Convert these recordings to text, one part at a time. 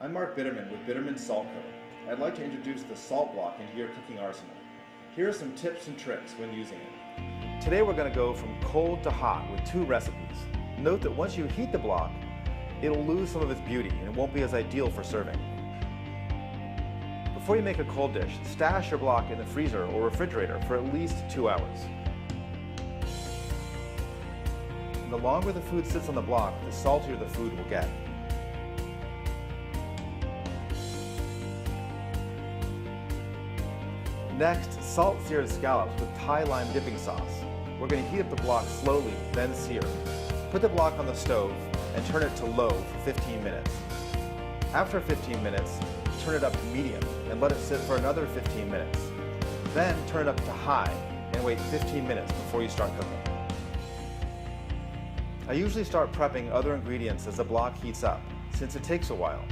I'm Mark Bitterman with Bitterman Salt Co. I'd like to introduce the salt block into your cooking arsenal. Here are some tips and tricks when using it. Today we're going to go from cold to hot with 2 recipes. Note that once you heat the block, it'll lose some of its beauty and it won't be as ideal for serving. Before you make a cold dish, stash your block in the freezer or refrigerator for at least 2 hours. The longer the food sits on the block, the saltier the food will get. Next, salt seared scallops with Thai lime dipping sauce. We're going to heat up the block slowly, then sear. Put the block on the stove and turn it to low for 15 minutes. After 15 minutes, turn it up to medium and let it sit for another 15 minutes. Then turn it up to high and wait 15 minutes before you start cooking. I usually start prepping other ingredients as the block heats up, since it takes a while,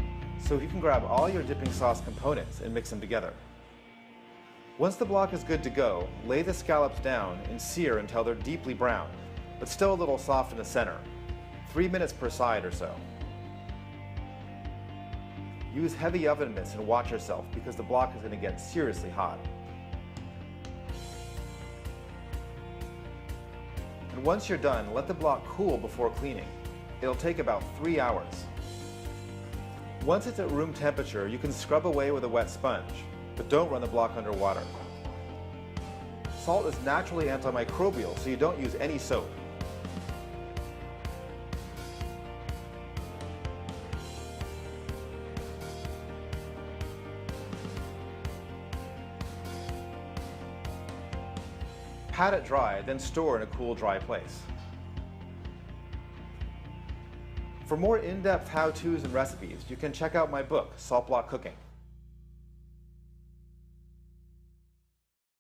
so you can grab all your dipping sauce components and mix them together. Once the block is good to go, lay the scallops down and sear until they're deeply brown, but still a little soft in the center, 3 minutes per side or so. Use heavy oven mitts and watch yourself because the block is going to get seriously hot. And once you're done, let the block cool before cleaning. It'll take about 3 hours. Once it's at room temperature, you can scrub away with a wet sponge, but don't run the block under water. Salt is naturally antimicrobial, so you don't use any soap. Pat it dry, then store in a cool, dry place. For more in-depth how-tos and recipes, you can check out my book, Salt Block Cooking.